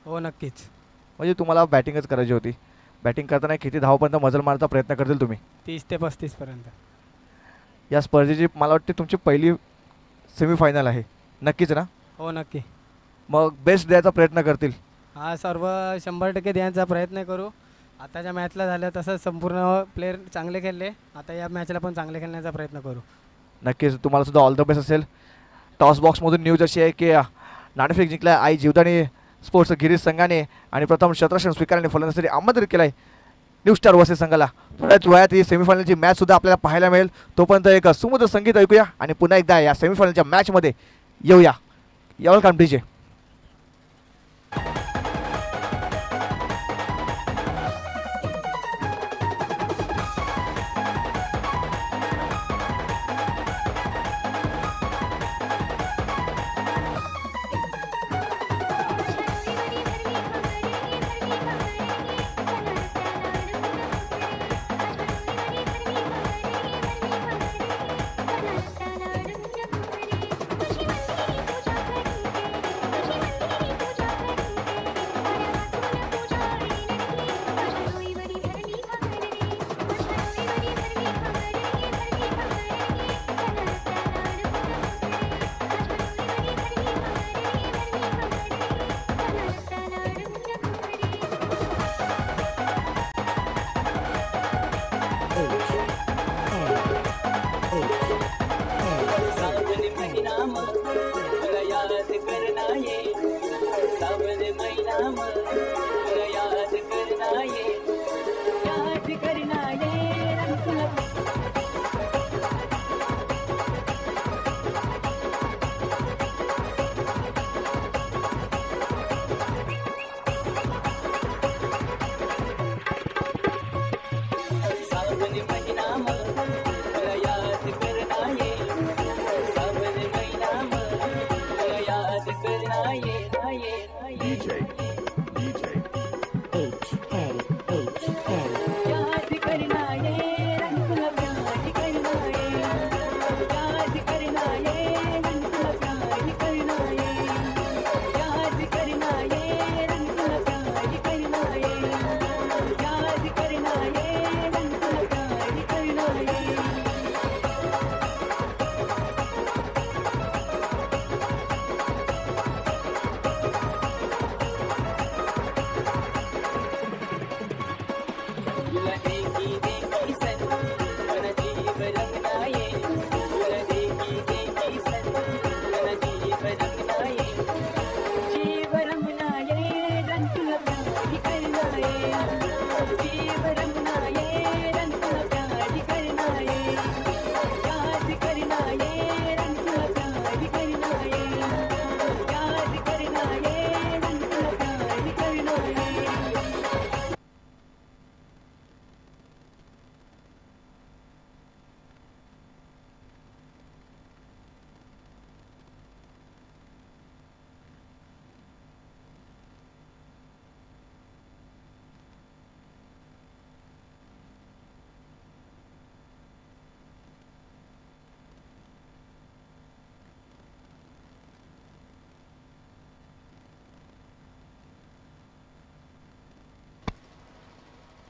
हो नक्कीच. म्हणजे तुम्हाला बॅटिंगच करायची होती. बॅटिंग करताना किती धावपर्यंत मजल मारण्याचा प्रयत्न करतील तुम्ही? 30 ते 35 पर्यंत. या स्पर्धेची मला वाटते तुमची पहिली सेमीफायनल आहे, नक्कीच ना? हो नक्की. मग बेस्ट द्यायचा प्रयत्न करतील. हा सर्व 100% द्यायचा प्रयत्न करू. आताच्या मॅचला झालं तसं संपूर्ण प्लेयर चांगले खेळले, आता या मॅचला पण चांगले खेळण्याचा प्रयत्न करू. नक्कीच तुम्हाला सुद्धा ऑल द बेस्ट असेल. टॉस बॉक्समधून न्यूज अशी आहे की नाणेफेक जिंकला आई जीवदानी स्पोर्ट्स गिरीश संघाने आणि प्रथम शतरक्षण स्वीकारणे फलंदाजीसाठी आमंत्रित केलं आहे न्यू स्टार वर्सेस संघाला. थोड्याच वेळात ही सेमीफायनलची मॅच सुद्धा आपल्याला पाहायला मिळेल. तोपर्यंत एक सुमधुर संगीत ऐकूया आणि पुन्हा एकदा या सेमीफायनलच्या मॅचमध्ये येऊया. Welcome DJ.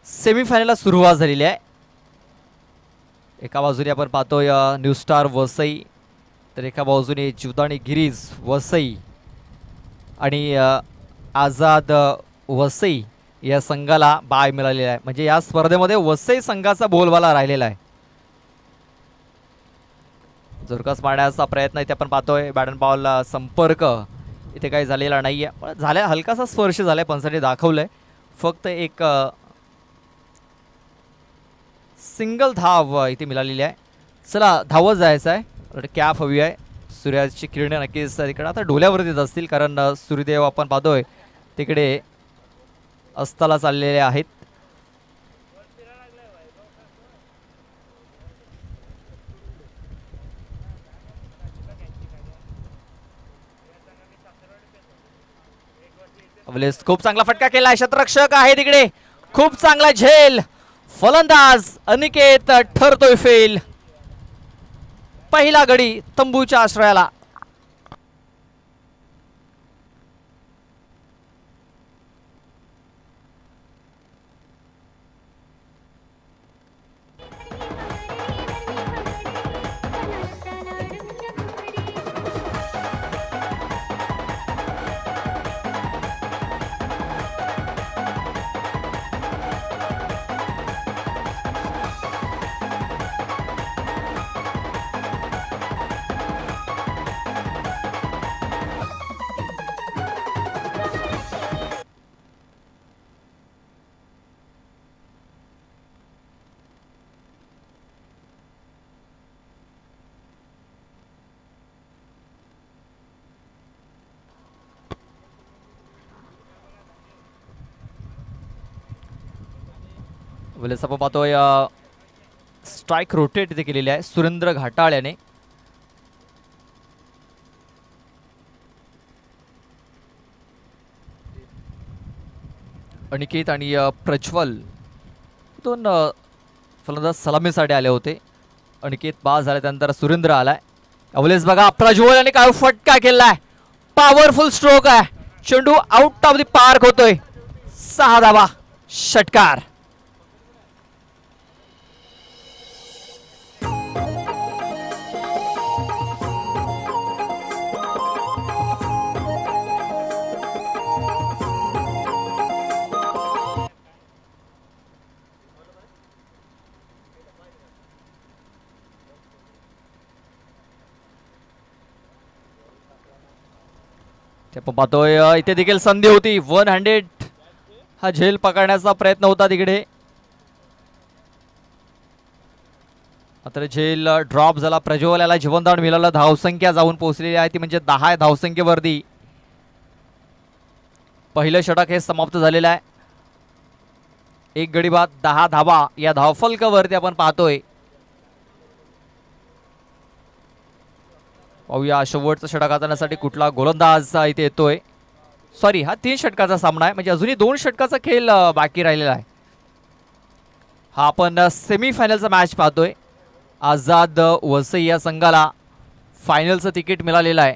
सेमीफायनलला सुरुवात झालेली आहे. एका बाजूने आपण पाहतोय न्यू स्टार वसई, तर एका बाजूने जीवदानी गिरीज वसई आणि आझाद वसई या संघाला बाय मिळालेला आहे. म्हणजे या स्पर्धेमध्ये वसई संघाचा बोलबाला राहिलेला आहे. जोरकस मारण्याचा प्रयत्न इथे आपण पाहतोय. बॅट अँड बॉल संपर्क इथे काही झालेला नाही आहे, पण झाल्या हलकासा स्पर्श झालाय, पंचाने दाखवलंय. फक्त एक सिंगल धाव इथे मिळालेली आहे. चला धावत जायचं आहे, कॅप हवी आहे. सूर्याची किरणे नक्कीच तिकडे आता डोल्यावर येत असतील, कारण सूर्यदेव आपण पाहतोय तिकडे अस्ताला चाललेले आहेत. खूप चांगला फटका केला, शतरक्षक आहे तिकडे, खूप चांगला झेल. फलंदाज अनिकेत ठरतोय फेल. पहिला गडी तंबूच्या आश्रयाला. वेळेस आपण पाहतोय स्ट्राईक रोटेट इथे केलेली आहे सुरेंद्र घाटाळ याने. अनिकेत आणि प्रज्वल दोन फलंदाज सलामीसाठी आले होते. अनिकेत बाद झाले त्यानंतर सुरेंद्र आलाय. अवलेस बघा प्रज्वल याने काय फटका केलाय. पॉवरफुल स्ट्रोक आहे. चेंडू आउट ऑफ द पार्क होतोय. 6 धावा षटकार. आपण पाहतोय इथे देखील संधी होती. 100 हा झेल पकडण्याचा प्रयत्न होता तिकडे. मात्र झेल ड्रॉप झाला. प्रज्वल याला जीवनदान मिळालं. धावसंख्या जाऊन पोहोचलेली आहे ती म्हणजे 10 धावसंख्येवरती. पहिलं षटक हे समाप्त झालेलं आहे. एक गडी बाद 10 धावा या धावफलकावरती आपण पाहतोय. पाहूया शेवटचं षटक हाताळण्यासाठी कुठला गोलंदाज इथे येतोय. सॉरी, हा 3 षटकाचा सामना आहे म्हणजे अजूनही 2 षटकाचा खेळ बाकी राहिलेला आहे. हा आपण सेमीफायनलचा मॅच पाहतोय. आझाद वसई या संघाला फायनलचं तिकीट मिळालेलं आहे.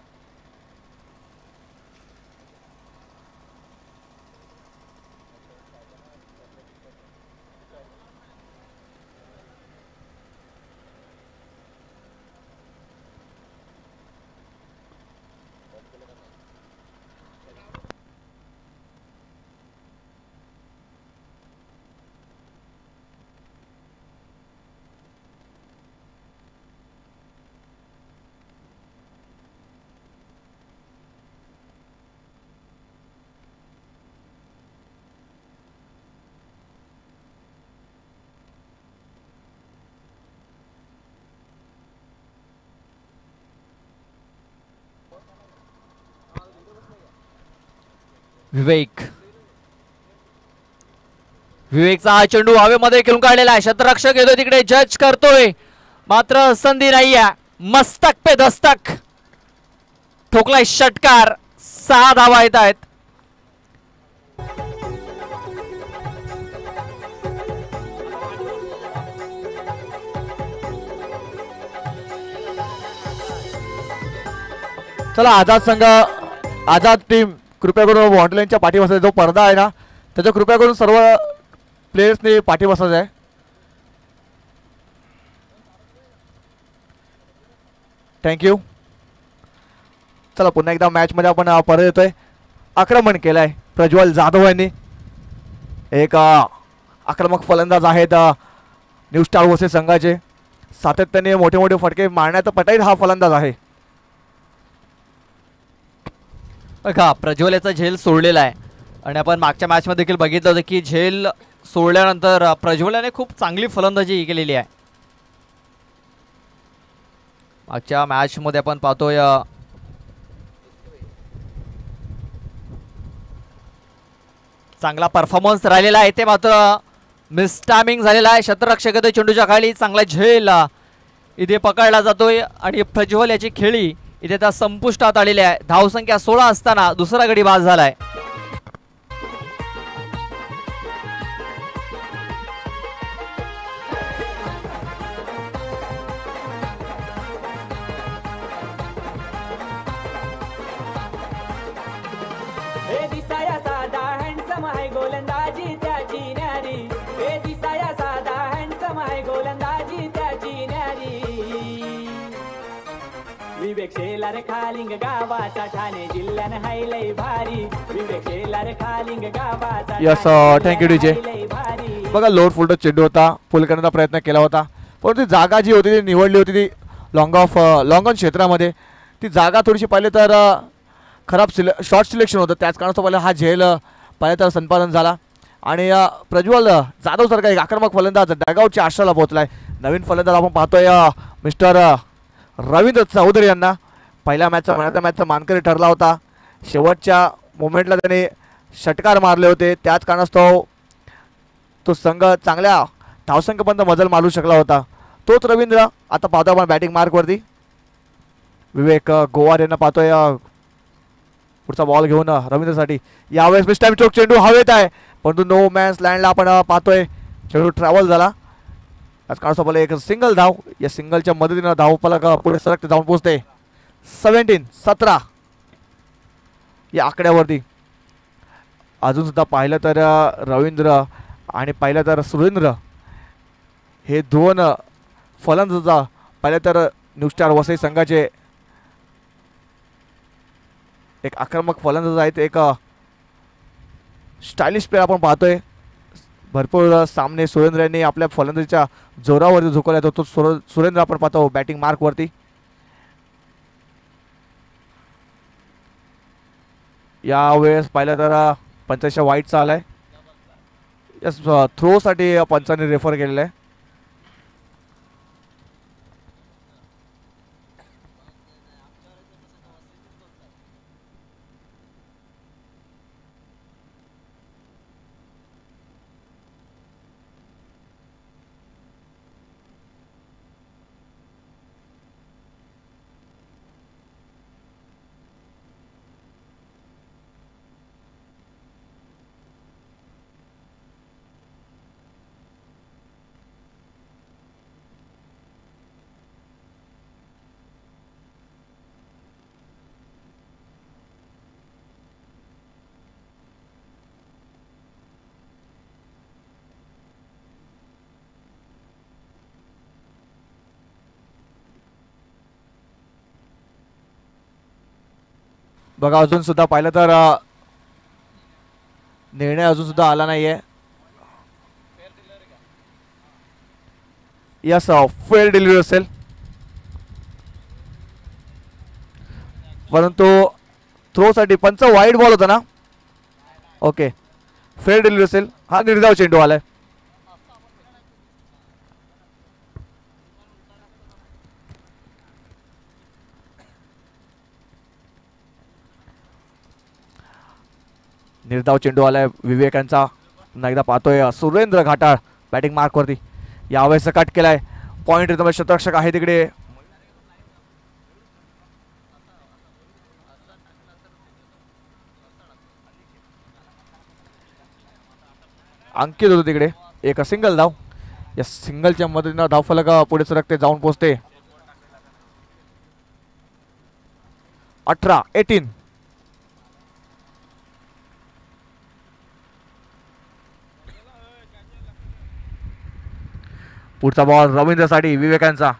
विवेकचा हा चेंडू हवेमध्ये खेळून काढलेला आहे. शतरक्षक येतोय तिकडे, जज करतोय मात्र संधी नाहीये. मस्तक पे दस्तक ठोकलाय षटकार. 6 धावा येत आहेत. चला आझाद संघ, आझाद टीम कृपया करून वॉन्डलाईनच्या पाठी बसायचा जो पडदा आहे ना त्याच्या कृपया करून सर्व प्लेयर्सने पाठी बसायचं आहे. थँक्यू. चला पुन्हा एकदा मॅचमध्ये आपण परत येतोय. आक्रमण केलं आहे प्रज्वल जाधव यांनी. एक आक्रमक फलंदाज आहेत न्यू स्टार वसई संघाचे. सातत्याने मोठे मोठे फटके मारण्याचा पटाईत हा फलंदाज आहे. बघा प्रज्वल याचा झेल सोडलेला आहे आणि आपण मागच्या मॅचमध्ये देखील बघितलं होतं की झेल सोडल्यानंतर प्रज्वल याने खूप चांगली फलंदाजी केलेली आहे. मागच्या मॅचमध्ये आपण पाहतोय चांगला परफॉर्मन्स राहिलेला आहे. ते मात्र मिसटायमिंग झालेला आहे. शतरक्षक येतोय चेंडूच्या खाली. चांगला झेल इथे पकडला जातोय आणि प्रज्वल याची खेळी इथे त्या संपुष्टात आलेली आहे. धावसंख्या 16 असताना दुसरा गडी बाद झालाय. गोलंदाजी त्याची न्यारी. हे दिसाया साधा हँडसम आहे गोलंदाजी त्याची न्यारी. विवेक शेलार खालिंग गावाचा ठाणे जिल्ह्यान हायलय भारी. विवेक शेलार खालिंग गावाचा यस थँक्यू डीजे. बघा लोड फुलटो चेंडू होता, फुल करण्याचा प्रयत्न केला होता परंतु जागा जी होती ती निवडली होती ती लॉंग ऑन क्षेत्रामध्ये. ती जागा थोडीशी पाहिली तर खराब शॉर्ट सिलेक्शन होतं. त्याच कारणास्तव पहिला हा झेल पाहिजे तर संपादन झाला आणि प्रज्वल जाधव सारखा एक आक्रमक फलंदाज डॅगआउटच्या आश्रयाला पोहोचलाय. नवीन फलंदाज आपण पाहतोय मिस्टर रवींद्र चौधरी यांना. पहिल्या मॅचचा मानकरी ठरला होता. शेवटच्या मोमेंटला त्याने षटकार मारले होते. त्याच कारणास्तव तो संघ चांगल्या धावसंख्येपर्यंत मजल मारू शकला होता. तोच रवींद्र आता पाहतो आपण बॅटिंग मार्कवरती. विवेक गोवार यांना पाहतोय पुढचा बॉल घेऊन रवींद्रसाठी. यावेळेस मिस टाइम चोक चेंडू हवेत आहे, परंतु नो मॅन्स लँडला आपण पाहतोय चेंडू ट्रॅव्हल झाला. आज काढतो एक सिंगल धाव. या सिंगलच्या मदतीनं धावफलक पुढे सरकते जाऊन पोहोचते 17 या आकड्यावरती. अजून सुद्धा पाहिलं तर रवींद्र आणि पाहिलं तर सुरेंद्र हे दोन फलंदाज पाहिलं तर न्यू स्टार वसई संघाचे एक आक्रमक फलंदाज आहेत. एक स्टायलिश प्लेअर आपण पाहतोय. भरपूर सामने सुरेंद्र यांनी आपल्या फलंदाजीच्या जोरावरती झुकवला तो सुरेंद्र आपण पाहतो बॅटिंग मार्कवरती. यावेळेस पाहिलं तर पंचांच्या वाईटचा आलाय. यस थ्रोसाठी पंचांनी रेफर केलेलं आहे. बघा अजून सुद्धा पाहिलं तर निर्णय अजून सुद्धा आला नाहीये. यस फेअर डिलिव्हरी असेल, परंतु थ्रोसाठी पंच वाईड बॉल होता ना. ओके फेअर डिलिव्हरी असेल. हा निर्धाव चेंडू आलाय. निर्धाव चेंडू आलाय विवेकांचा. पुन्हा एकदा पाहतोय सुरेंद्र घाटाळ बॅटिंग मार्कवरती. यावेळेस कट केलाय. पॉइंट रिदम शतरक्षक आहे तिकडे. अंकित होतो तिकडे. एक सिंगल धाव. या सिंगलच्या मदतीनं धावफलक पुढे सरकते जाऊन पोहोचते 18. पुढचा बॉल रवींद्रसाठी विवेकांचा.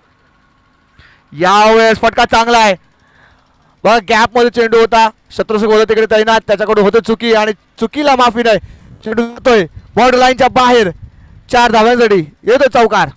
यावेळेस फटका चांगला आहे. बघा गॅप मध्ये चेंडू होता. शत्रुसेक होता तिकडे तैनात. त्याच्याकडून होते चुकी आणि चुकीला माफी नाही. चेंडू जातोय बॉर्डर लाईनच्या बाहेर. 4 धाव्यांसाठी येतोय चौकार.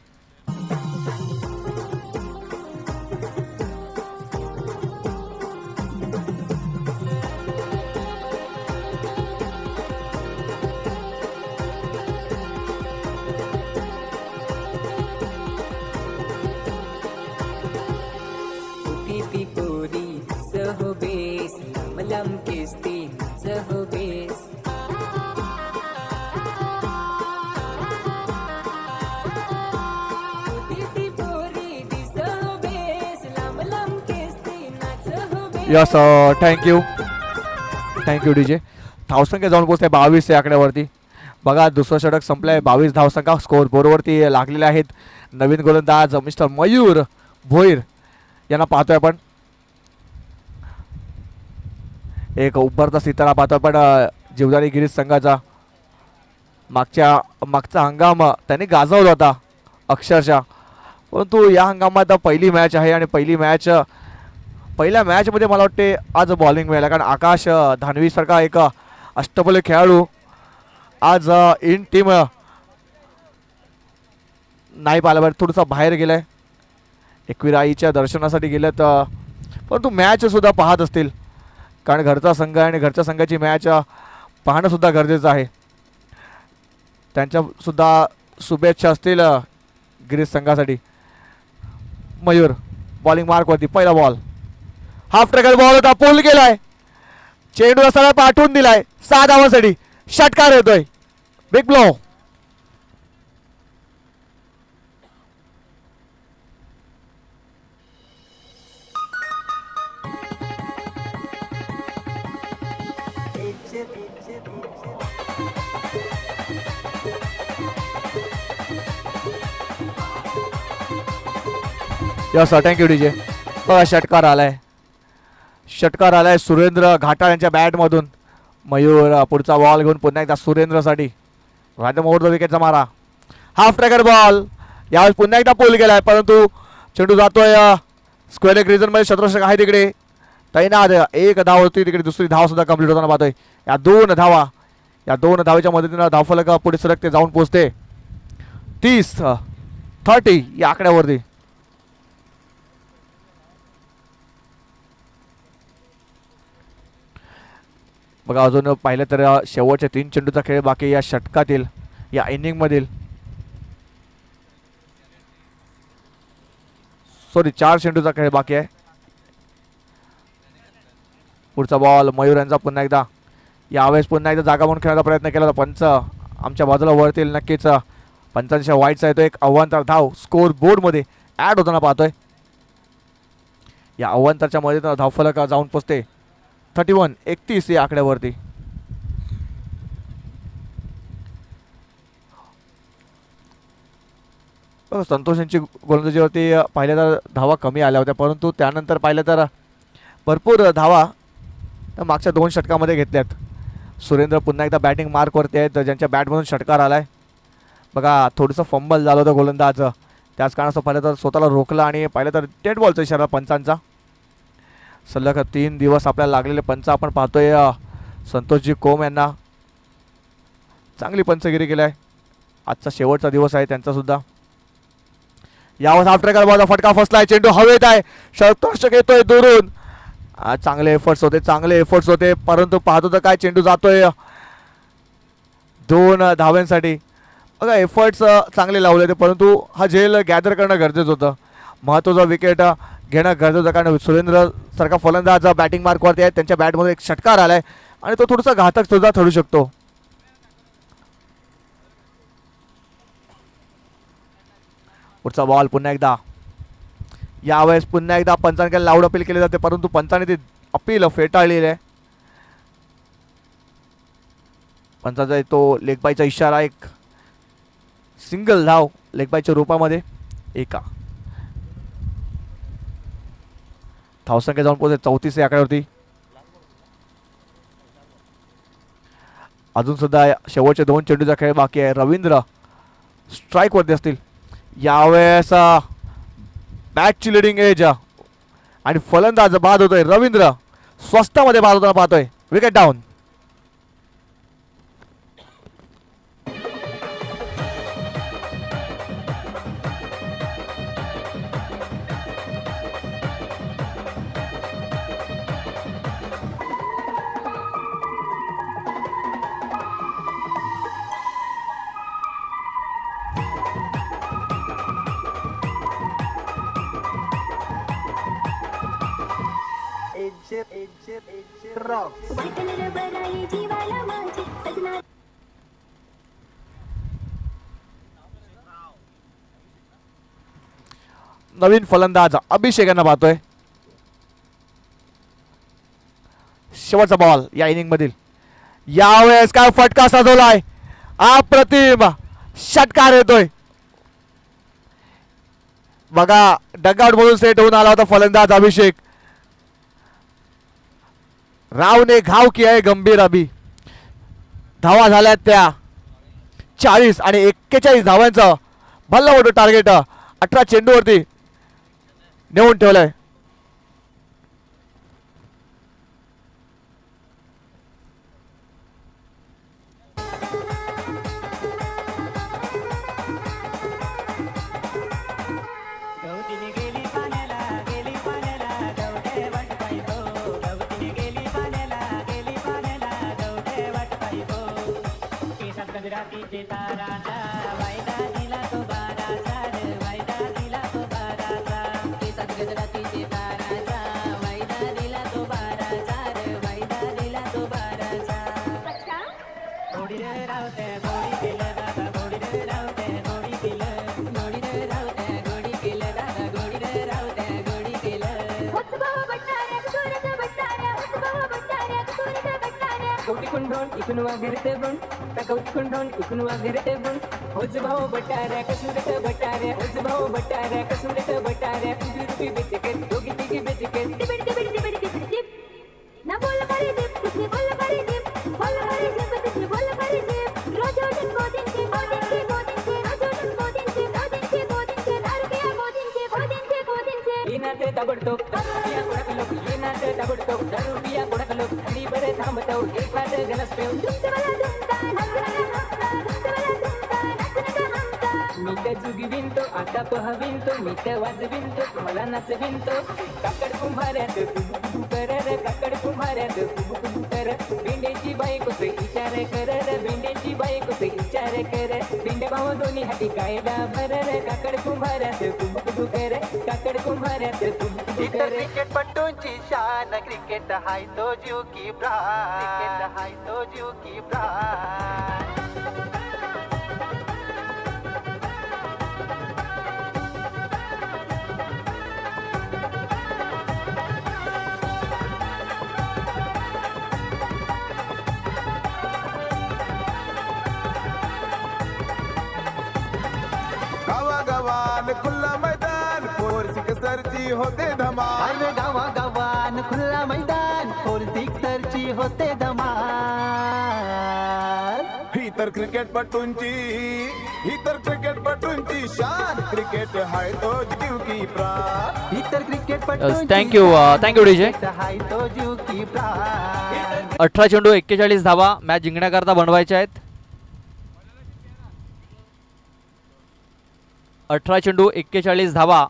Yes thank you DJ. धावसंख्या जाऊन पोहोचते 22 या आकड्यावरती. बघा दुसरं षटक संपलंय. 22 धावसंख्या स्कोर बोर्डवरती लागलेल्या आहेत. नवीन गोलंदाज मिस्टर मयूर भोईर यांना पाहतोय आपण. एक उभरता सितारा पाहतोय आपण जीवदानी गिरीश संघाचा. मागचा हंगाम त्यांनी गाजवला होता अक्षरशः, परंतु या हंगामात पहिली मॅच आहे आणि पहिल्या मॅचमध्ये मला वाटते आज बॉलिंग मिळालं. कारण आकाश धानवी सारखा एक अष्टपैलू खेळाडू आज इन टीम नाही पाहिला. थोडंसं बाहेर गेलाय. एकविराईच्या दर्शनासाठी गेलेत, परंतु मॅच सुद्धा पाहत असतील. कारण घरचा संघ आणि घरच्या संघाची मॅच पाहणं सुद्धा गरजेचं आहे. त्यांच्या सुद्धा शुभेच्छा असतील गिरीश संघासाठी. मयूर बॉलिंग मार्कवरती. पहिला बॉल हाफ ट्रॅकर बॉल होता. पूल गेलाय. चेंडू असताना पाठवून दिलाय. 6 धावांसाठी षटकार येतोय. Big blow. Yes thank you DJ. बघा षटकार आलाय सुरेंद्र घाटाळ यांच्या बॅटमधून. मयूर पुढचा बॉल घेऊन पुन्हा एकदा सुरेंद्रसाठी. राजमोहर विकेटचा मारा. हाफ ट्रॅकर बॉल यावेळेस पुन्हा एकदा पोल गेलाय परंतु चेंडू जातोय स्क्वेअर लेग रिजन मध्ये. शत्रुशक आहे तिकडे तैनात. एक धाव होती तिकडे, दुसरी धाव सुद्धा कंप्लीट होताना पाहतोय. या दोन धावेच्या मदतीनं धावफलक पुढे सरकते, जाऊन पोहोचते 30 या आकड्यावरती. बघा अजून पाहिलं तर शेवटच्या 3 चेंडूचा खेळ बाकी या षटकातील, या इनिंग मधील. 4 चेंडूचा खेळ बाकी आहे. पुढचा बॉल मयूर यांचा पुन्हा एकदा. यावेळेस पुन्हा एकदा जागा म्हणून खेळण्याचा प्रयत्न केला होता. पंच आमच्या बाजूला वळतील नक्कीच. पंचांच्या वाईटचा येतो एक अव्वांतर धाव स्कोर बोर्डमध्ये ॲड होताना पाहतोय. या अव्वांतरच्या मदतीनं धावफलक जाऊन पोचते 31 या आकड्यावरती. संतोष यांची गोलंदाजीवरती पाहिलं तर धावा कमी आल्या होत्या परंतु त्यानंतर पाहिलं तर भरपूर धावा मागच्या 2 षटकामध्ये घेतल्यात. सुरेंद्र पुन्हा एकदा बॅटिंग मार्कवरती आहेत, ज्यांच्या बॅटमधून षटकार आलाय. बघा थोडंसं फंबल झालं होतं गोलंदाज, त्याच कारणास्तव पाहिलं तर स्वतःला रोखलं आणि पाहिलं तर डेड बॉलचा इशारा पंचांचा. सलग 3 दिवस आपल्याला लागलेले पंच आपण पाहतोय. संतोषजी कोम यांना चांगली पंचगिरी केली आहे. आजचा शेवटचा दिवस आहे त्यांचा सुद्धा. यावर हाफ ट्रॅकर बॉलचा फटका फसलाय, चेंडू हवेत आहे, षटकार येतोय दुरून. चांगले एफर्ट्स होते परंतु पाहतो तर काय चेंडू जातोय 2 धाव्यांसाठी. बघा एफर्ट्स चांगले लावले होते परंतु हा झेल गॅदर करणं गरजेचं होतं. महत्त्वाचं विकेट घेणं गरजेचं होतं कारण सुरेंद्र सारखा फलंदाज बॅटिंग मार्कवरती आहे. त्यांच्या बॅटमध्ये एक षटकार आलाय आणि तो थोडासा घातक सुद्धा ठरू शकतो. पुढचा बॉल पुन्हा एकदा. यावेळेस पुन्हा एकदा पंचांकडे लाऊड अपील केले जाते परंतु पंचाने ती अपील फेटाळलेली आहे. पंचाचा तो लेगबाईचा इशारा, एक सिंगल धाव लेगबाईच्या रूपामध्ये. एका धावसंख्या जाऊन पोहोचते 34 या आकड्यावरती. अजून सुद्धा शेवटचे 2 चेंडूचा खेळ बाकी आहे. रवींद्र स्ट्राईक वरती असतील. यावेळेस बॅटची लिडिंग एज आणि फलंदाज बाद होतोय. रवींद्र स्वस्तामध्ये बाद होताना पाहतोय. Wicket down. नवीन फलंदाज अभिषेक यांना पाहतोय. शेवटचा बॉल या इनिंग मधील. यावेळेस काय फटका साधवलाय, अप्रतिम षटकार येतोय. बघा डगआउट मधून सेट होऊन आला होता फलंदाज अभिषेक. राव ने घाव किया है गंभीर. अभी धावा झाल्यात त्या 40 आणि 41 धावांचं भल्ला मोठं टार्गेट 18 चेंडूवरती नेऊन ठेवलंय. तिकून ढोण इकून वाघरते बन टाकाऊ तिकून ढोण इकून वाघरते बन होज भाऊ बटाऱ्या कसून देत बटाऱ्या होज भाऊ बटाऱ्या कसून देत बटाऱ्या रुपी बेचकेत दोघी तिघी बेचकेत ना बोल करे दीप किसने बोल करे दीप बोल करे दीप किसने बोल करे दीप रोजो दिन को दिन से को दिन से को दिन से रोजो दिन को दिन से को दिन से को दिन से दारू पिया को दिन से को दिन से को दिन से ये नाते ताबडतोब दारू पिया कोडक लोक ये नाते ताबडतोब दारू पिया कोडक लोक आणि बरे थांबतो एक वाद गलास पेव तुमसे वाला तुमचा नाचना हमचा तुमसे वाला तुमचा नाचना हमचा मी त्या जुगी विनतो आता पहविनतो मी त्या वाजविनतो मला नाच विनतो काकड कुंभाऱ्यात कुबुकुबु कर रे काकड कुंभाऱ्यात कुबुकुबु कर भेंड्याची बायको से विचार कर रे भेंड्याची बायको से विचार कर भेंड्या भाऊ दोन्ही हाती कायदा भर रे काकड कुंभाऱ्यात कुबुकुबु कर काकड कुंभाऱ्यात कुबुकुबु कर क्रिकेटपटूंची शान क्रिकेट हाय तो जीव की प्राण क्रिकेट हाय तो जीव की प्राण गावागावान खुल्ला मैदान फोर सिक्सरची होते धमाल अरे गावा गावान खुल्ला मैदान फोर सिक्सरची होते धमाल ही तर क्रिकेटपटूंची शान क्रिकेट हाय तो जीव की प्राण इतर क्रिकेट थँक्यू थँक्यू डीजे. हाय तो जीव की प्राण 18 चेंडू 41 धावा मॅच जिंकण्याकरता बनवायच्या आहेत. 18 चेंडू 41 धावा.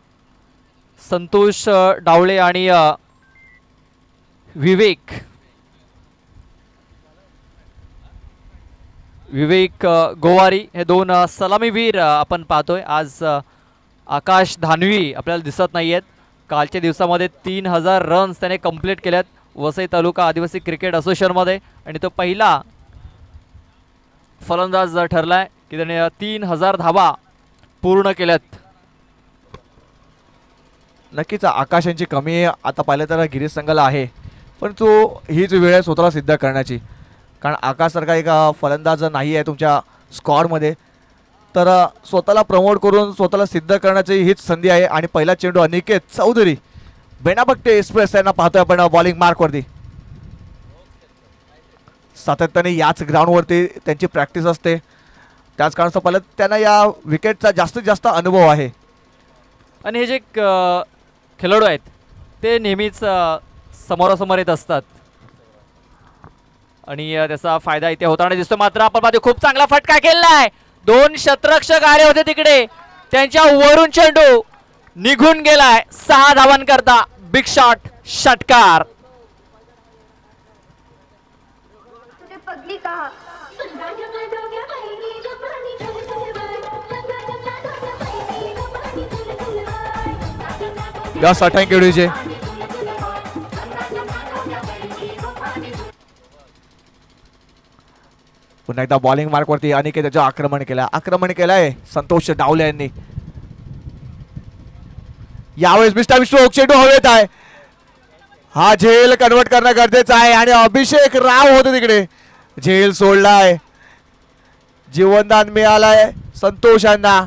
संतोष डावळे आणि विवेक गोवारी हे दोन सलामीवीर आपण पाहतोय. आज आकाश धानवी आपल्याला दिसत नाही आहेत. कालच्या दिवसामध्ये 3000 रन्स त्याने कंप्लीट केल्यात वसई तालुका आदिवासी क्रिकेट असोसिएशनमध्ये आणि तो पहिला फलंदाज ठरलाय की त्याने 3000 धावा पूर्ण केल्यात. नक्कीच आकाशांची कमी आता पाहिलं तर गिरीश संघाला आहे, पण तो हीच वेळ आहे स्वतःला सिद्ध करण्याची. कारण आकाशसारखा एक फलंदाज नाही आहे तुमच्या स्क्वॉडमध्ये, तर स्वतःला प्रमोट करून स्वतःला सिद्ध करण्याची हीच संधी आहे. आणि पहिला चेंडू अनिकेत चौधरी बेनाबगटे एक्सप्रेस यांना पाहतोय आपण बॉलिंग मार्कवरती. सातत्याने याच ग्राउंडवरती त्यांची प्रॅक्टिस असते, त्याच कारणास्तव पाहिलं त्यांना या विकेटचा जास्तीत जास्त अनुभव आहे. आणि हे जे खेळाडू आहेत ते नेहमीच समोरासमोर येत असतात आणि त्याचा फायदा इथे होताना दिसतो. मात्र आपण पाहतो खूप चांगला फटका केलाय. 2 शतरक्षक आले होते तिकडे, त्यांच्या वरून चेंडू निघून गेलाय 6 धावांकरता. बिग शॉट षटकार. तुझे पगली कहा यस थँक्यू डीजे. पुन्हा एकदा बॉलिंग मार्कवरती अनिकेत त्याचं आक्रमण केलंय संतोष डावले यांनी. यावेळेस मिस्टर विष्णू चेंडू हवेत आहे. हा झेल कन्वर्ट करणं गरजेचं आहे आणि अभिषेक राव होते तिकडे, झेल सोडलाय. जीवनदान मिळालंय संतोषांना.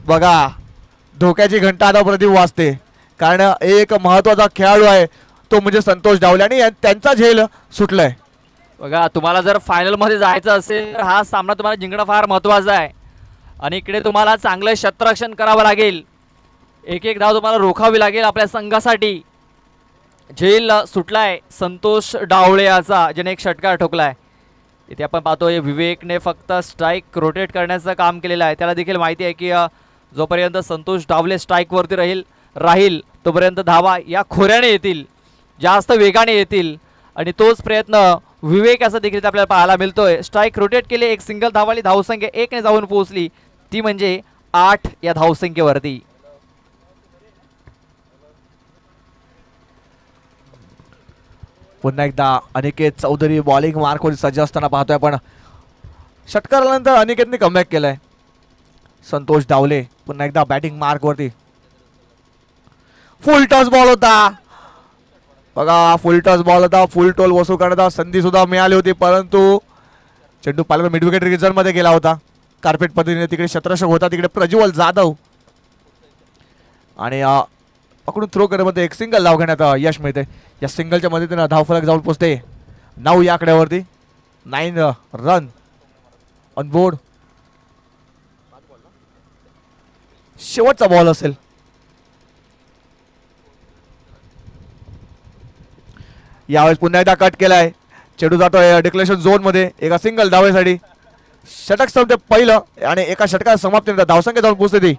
बघा धोक्याची घंटा आता प्रदीप वाजते, कारण एक महत्वाचा खेळाडू आहे तो म्हणजे संतोष डावले आणि त्यांचा झेल सुटलाय. बघा तुम्हाला जर फायनलमध्ये जायचं असेल तर हा सामना तुम्हाला जिंकणं फार महत्त्वाचं आहे. आणि इकडे तुम्हाला चांगलं क्षेत्ररक्षण करावं लागेल, एक एक धाव तुम्हाला रोखावी लागेल आपल्या संघासाठी. झेल सुटलाय संतोष डावळे याचा, ज्याने एक षटकार ठोकलाय. इथे आपण पाहतोय विवेकने फक्त स्ट्राईक रोटेट करण्याचं काम केलेलं आहे. त्याला देखील माहिती आहे की जोपर्यंत संतोष डावले स्ट्राईकवरती राहील तोपर्यंत धावा या खोऱ्याने येतील, जास्त वेगाने येतील. आणि तोच प्रयत्न विवेक असं देखील आपल्याला पाहायला मिळतोय. स्ट्राईक रोटेट केले, एक सिंगल धावाली धावसंख्या 1 ने जाऊन पोहोचली, ती म्हणजे 8 या धावसंख्येवरती. पुन्हा एकदा अनिकेत चौधरी बॉलिंग मार्कवरती सज्ज असताना पाहतोय आपण. षटकारानंतर अनिकेतने कमबॅक केलाय. संतोष डावले पुन्हा एकदा बॅटिंग मार्कवरती. फुल टॉस बॉल होता, बघा फुल टॉस बॉल होता, फुल टोल वसूल करण्याचा संधी सुद्धा मिळाली होती, परंतु चेंडू पाहिला मिड विकेट रिजन मध्ये गेला होता. कार्पेट पद्धतीने तिकडे क्षेत्ररक्षक होता, तिकडे प्रज्वल जाधव आणि पकडून थ्रो करण्यामध्ये एक सिंगल धाव घेण्यात यश मिळते. या सिंगलच्या मदतीने धावफलक जाऊन पोहोचते 9 या आकड्यावरती. 9 रन ऑन बोर्ड. शेवटचा बॉल असेल. यावेळेस पुन्हा एकदा कट केलाय. चेंडू जातोय डिक्लेरेशन झोन मध्ये एका सिंगल धावेसाठी. षटक संपते पहिलं आणि एका षटकात समाप्तीनंतर धावसंख्या जाऊन पोहोचते ती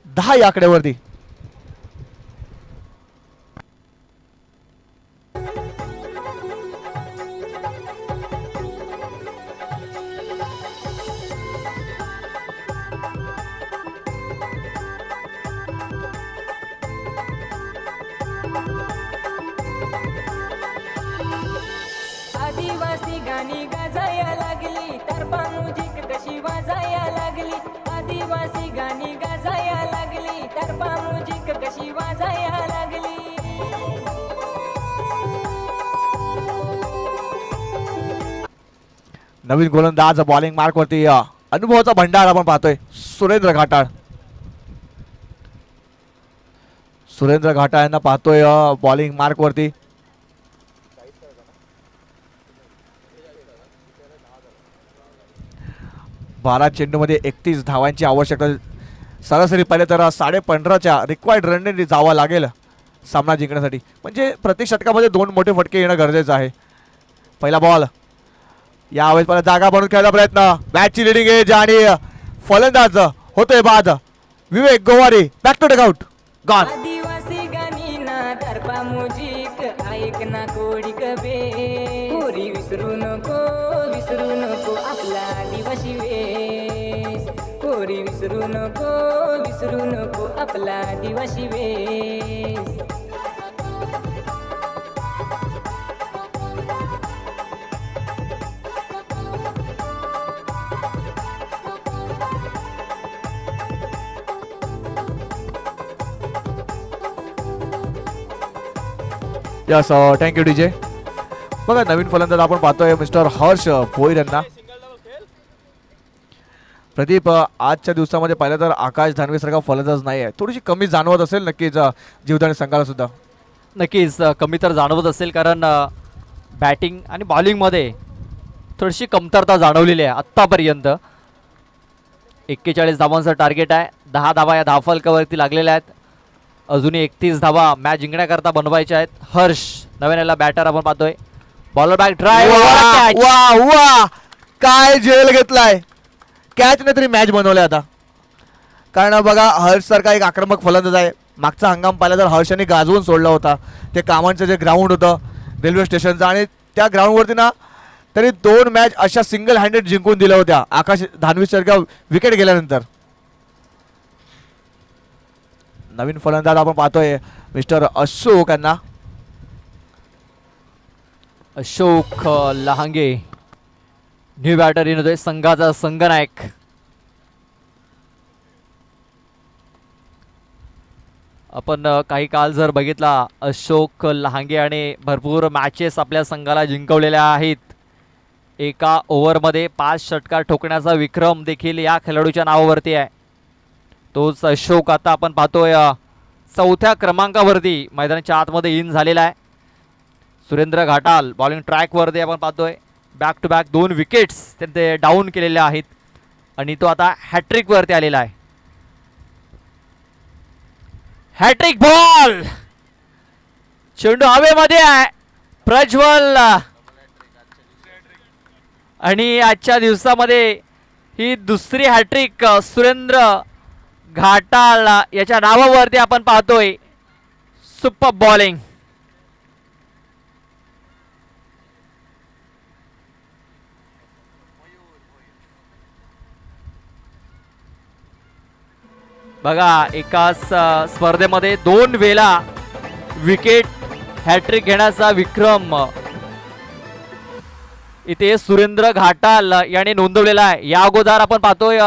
10 या आकड्यावरती. आदिवासी गाणी गाजाया लागली, तरबा म्युझिक कशी वाजाया लागली. आदिवासी गाणी गाजाया लागली, तरबा म्युझिक कशी वाजाया लागली. नवीन गोलंदाज बॉलिंग मार्क वरती अनुभवाचा भंडार आपण पाहतोय सुरेंद्र घाटाळ. सुरेंद्र घाटाळ यांना पाहतोय बॉलिंग मार्क वरती. बारा चेंडूमध्ये 31 धावांची आवश्यकता. सरासरी पाहिले तर 15.5च्या रिक्वायर्ड रनने जावा लागेल सामना जिंकण्यासाठी. म्हणजे प्रत्येक षटकामध्ये 2 मोठे फटके येणं गरजेचं आहे. पहिला बॉल यावेळेस पहिला जागा बनवून खेळायचा प्रयत्न. मॅचची लिडिंग एज आणि फलंदाज होतोय बाद. Vivek Gowari back to dugout gone. आदिवासी गाणी ना तरबा म्युझिक ऐक ना कोडी कबे. पोरी विसरू नको आपला आदिवासी वेश. पोरी विसरू नको आपला आदिवासी वेश. Yes thank you DJ. बघा नवीन फलंदाज आपण पाहतोय मिस्टर हर्ष भोईर यांना. प्रदीप आजच्या दिवसामध्ये पाहिलं तर आकाश धानवे सारखा फलंदाज नाही आहे. थोडीशी कमी जाणवत असेल नक्कीच जीवदानी संघाला सुद्धा. नक्कीच कमी तर जाणवत असेल, कारण बॅटिंग आणि बॉलिंगमध्ये थोडीशी कमतरता जाणवलेली आहे आत्तापर्यंत. 41 धावांचं टार्गेट आहे. 10 धावा या धावफलकावरती लागलेल्या आहेत. अजूनही 31 धावा मॅच जिंकण्याकरता बनवायच्या आहेत. हर्ष नव्याला बॅटर आपण पाहतोय. Bowler back drive. वा वा काय झेल घेतलाय. कॅच नाही तरी मॅच बनवले आता. कारण बघा हर्ष सारखा एक आक्रमक फलंदाज आहे. मागचा हंगाम पाहिला तर हर्षाने गाजवून सोडला होता. ते कामांचं जे ग्राउंड होतं रेल्वे स्टेशनचं, आणि त्या ग्राउंडवरती ना तरी 2 मॅच अशा सिंगल हँडेड जिंकून दिल्या होत्या आकाश धानवी सारख्या विकेट गेल्यानंतर. नवीन फलंदाज आपण पाहतोय मिस्टर अशोक यांना. अशोक लहांगे न्यू बॅटर इन होतोय, संघाचा संघनायक. आपण काही काल जर बघितला अशोक लहांगे आणि भरपूर मॅचेस आपल्या संघाला जिंकवलेल्या आहेत. एका ओव्हरमध्ये 5 षटकार ठोकण्याचा विक्रम देखील या खेळाडूच्या नावावरती आहे. तोच अशोक आता आपण पाहतोय 4थ्या क्रमांकावरती मैदानाच्या आतमध्ये इन झालेला आहे. सुरेंद्र घाटाल बॉलिंग ट्रॅकवरती आपण पाहतोय. बॅक टू बॅक 2 विकेट्स ते डाऊन केलेल्या आहेत आणि तो आता हॅट्रिकवरती आलेला आहे. Hattrick ball. चेंडू हवेमध्ये आहे. प्रज्वल आणि आजच्या दिवसामध्ये ही दुसरी हॅट्रिक सुरेंद्र घाटाळ याच्या नावावरती आपण पाहतोय. Super bowling. बघा एकाच स्पर्धेमध्ये 2 वेळा विकेट हॅट्रिक घेण्याचा विक्रम इथे सुरेंद्र घाटाल याने नोंदवलेला आहे. या अगोदर आपण पाहतोय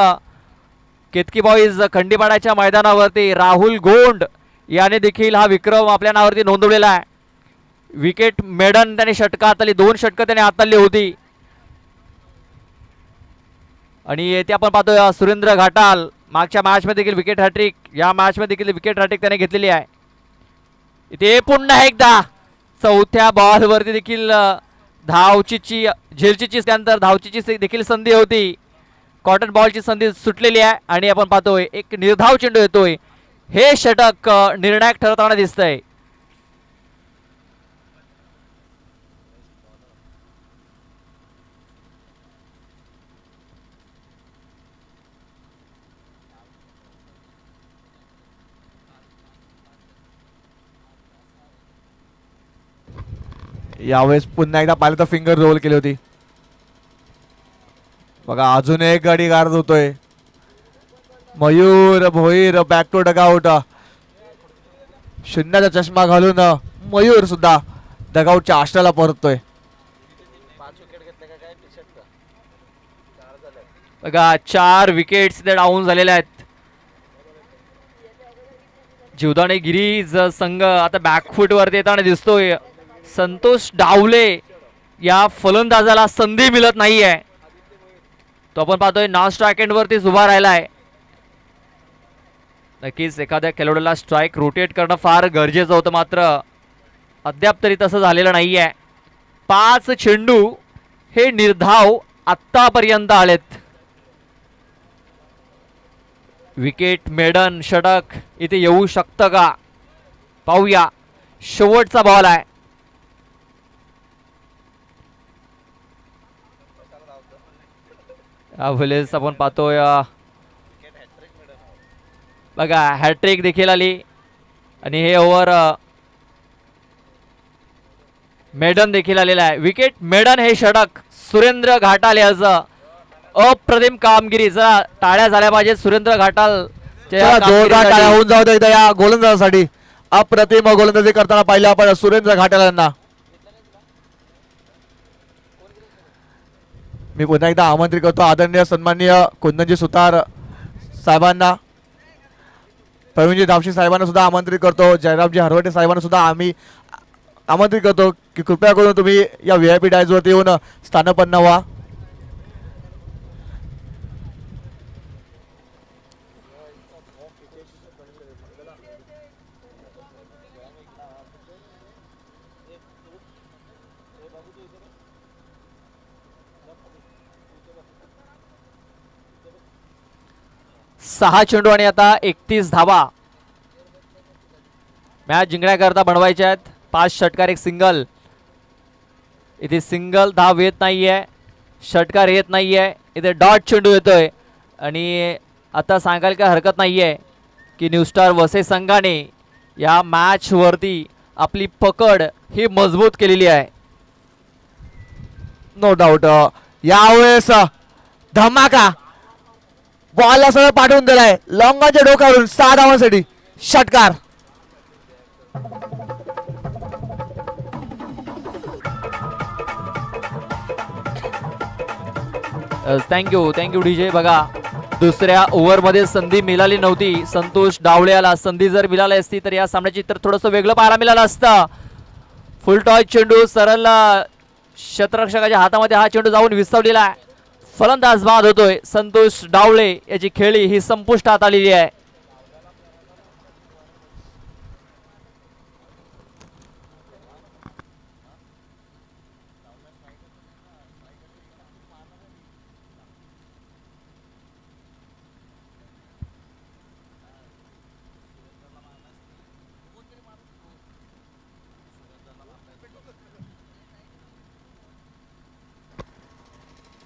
केतकी बॉईज खंडीपाड्याच्या मैदानावरती राहुल गोंड याने देखील हा विक्रम आपल्या नावावरती नोंदवलेला आहे. विकेट मेडन त्याने षटका हाताळली, 2 षटकं त्याने हाताळली होती. आणि येथे आपण पाहतोय सुरेंद्र घाटाल मागच्या मॅचमध्ये देखील विकेट हॅट्रिक, या मॅचमध्ये देखील विकेट हॅट्रिक त्याने घेतलेली आहे. इथे पुन्हा एकदा चौथ्या बॉलवरती देखील धावचीची झेलचीची त्यानंतर धावचीची देखील संधी होती. कॉटन बॉलची संधी सुटलेली आहे आणि आपण पाहतोय एक निर्धाव चेंडू येतोय. हे षटक निर्णायक ठरताना दिसतंय. यावेळेस पुन्हा एकदा पाहिलं तर फिंगर रोल केली होती. बघा अजून एक गडी गारद होतोय. Mayur Bhoir back to dugout. शून्याचा चष्मा घालून मयूर सुद्धा डगआउटच्या आश्रयाला परततोय. बघा 4 विकेट्स डाऊन झालेल्या आहेत. जीवदानी गिरीज संघ आता बॅकफूट वरती येताना दिसतोय. संतोष डावले या फलंदाजाला संधी मिळत नाहीये. तो आपण पाहतोय नॉन स्ट्राइक एंड वरतीच उभा राहिलाय. नक्कीच एखाद्या खेळाडूला स्ट्राइक रोटेट करणं फार गरजेचं होतं, मात्र अद्याप तरी तसं झालेलं नाहीये. 5 चेंडू हे निर्धाव आत्तापर्यंत आलेत. विकेट मेडन षटक इथे येऊ शकतं का पाहूया. शेवटचा बॉल आहे. यावेळेस आपण पाहतोय बघा हॅट्रिक देखील आली आणि हे ओव्हर मेडन देखील आलेला आहे. विकेट मेडन हे षटक सुरेंद्र घाटाल याचं अप्रतिम कामगिरी. जरा टाळ्या झाल्या पाहिजेत सुरेंद्र घाटाल. जोरदार टाळ्या होऊन जाऊ एकदा या गोलंदाजासाठी. अप्रतिम गोलंदाजी करताना पाहिलं आपण सुरेंद्र घाटाल यांना. मी पुन्हा एकदा आमंत्रित करतो आदरणीय सन्माननीय कुंदनजी सुतार साहेबांना, प्रवीणजी धावशी साहेबांना सुद्धा आमंत्रित करतो, जयरामजी हरवटे साहेबांना सुद्धा आम्ही आमंत्रित करतो की कृपया करून तुम्ही या VIP डायजवरती येऊन स्थानपन्न व्हा. सहा चेंडू आणि आता 31 धावा मॅच जिंकण्याकरता बनवायच्या आहेत. 5 षटकार 1 सिंगल. इथे सिंगल धाव येत नाहीये, षटकार येत नाहीये. इथे डॉट चेंडू येतोय आणि आता सांगायला काय हरकत नाहीये की न्यू स्टार वसई संघाने या मॅच वरती आपली पकड ही मजबूत केलेली आहे. नो डाऊट यावेळेस धमाका बॉलला सरळ पाठवून दिलाय लॉंगाच्या डोक्यावरून 6 धावांसाठी षटकार. Thank you DJ. बघा दुसऱ्या ओव्हरमध्ये संधी मिळाली नव्हती. संतोष डावळेला संधी जर मिळाली असती तर या सामन्याची तर थोडंसं वेगळं पाहायला मिळालं असतं. फुल टॉस चेंडू सरळ क्षेत्ररक्षकाच्या हातामध्ये हा चेंडू जाऊन विसवलेला आहे. फलंदाज बाद होतोय. संतोष डावळे याची खेळी ही संपुष्टात आलेली आहे.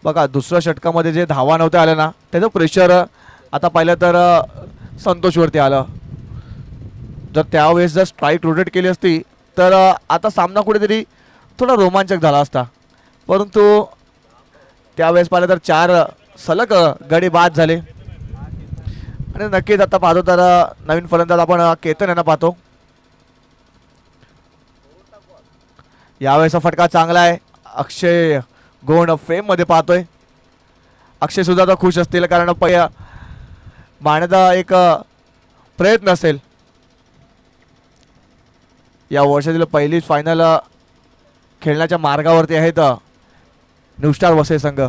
बघा दुसऱ्या षटकामध्ये जे धावा नव्हत्या आल्या ना त्याचं प्रेशर आता पाहिलं तर संतोषवरती आलं. जर त्यावेळेस जर स्ट्राईक रोटेट केली असती तर आता सामना कुठेतरी थोडा रोमांचक झाला असता, परंतु त्यावेळेस पाहिलं तर 4 सलग गडी बाद झाले. आणि नक्कीच आता पाहतो तर नवीन फलंदाज आपण केतन यांना पाहतो. यावेळेस फटका चांगला आहे. अक्षय गोंड फेम मध्ये पाहतोय. अक्षय सुद्धा तर खुश असतील कारण मारण्याचा एक प्रयत्न असेल. या वर्षातील पहिलीच फायनल खेळण्याच्या मार्गावरती आहेत न्यू स्टार वसई संघ.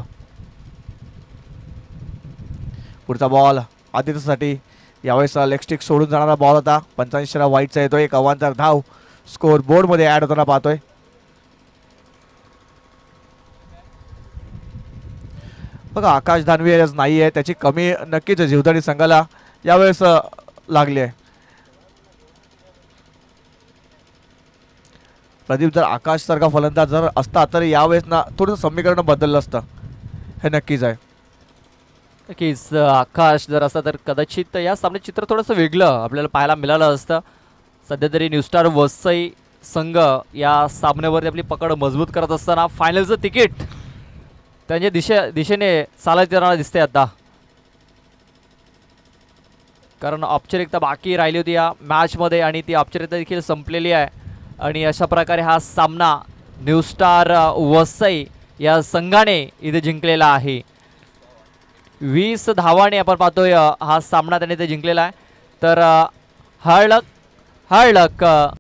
पुढचा बॉल आदित्यसाठी, यावेळेस लेग स्टिक सोडून जाणारा बॉल होता. 85 वाईटचा येतोय. एक अवांतर धाव स्कोर बोर्डमध्ये ॲड होताना पाहतोय. बघा आकाश दानवे आज नाही आहे, त्याची कमी नक्कीच जीवदानी संघाला यावेळेस लागली आहे. प्रदीप जर आकाश सारखा फलंदाज जर असता तर यावेळेस ना थोडंसं समीकरण बदललं असतं, हे नक्कीच आहे. नक्कीच आकाश जर असता तर कदाचित या सामन्याचं चित्र थोडंसं वेगळं आपल्याला पाहायला मिळालं असतं. सध्या तरी न्यू स्टार वसई संघ या सामन्यावरती आपली पकड मजबूत करत असताना फायनलचं तिकीट त्यांच्या दिशेने चालत येताना दिसते आता, कारण औपचारिकता बाकी राहिली होती या मॅचमध्ये आणि ती औपचारिकता देखील संपलेली आहे. आणि अशा प्रकारे हा सामना न्यू स्टार वसई या संघाने इथे जिंकलेला आहे. 20 धावाने आपण पाहतोय हा सामना त्याने इथे जिंकलेला आहे. तर हळक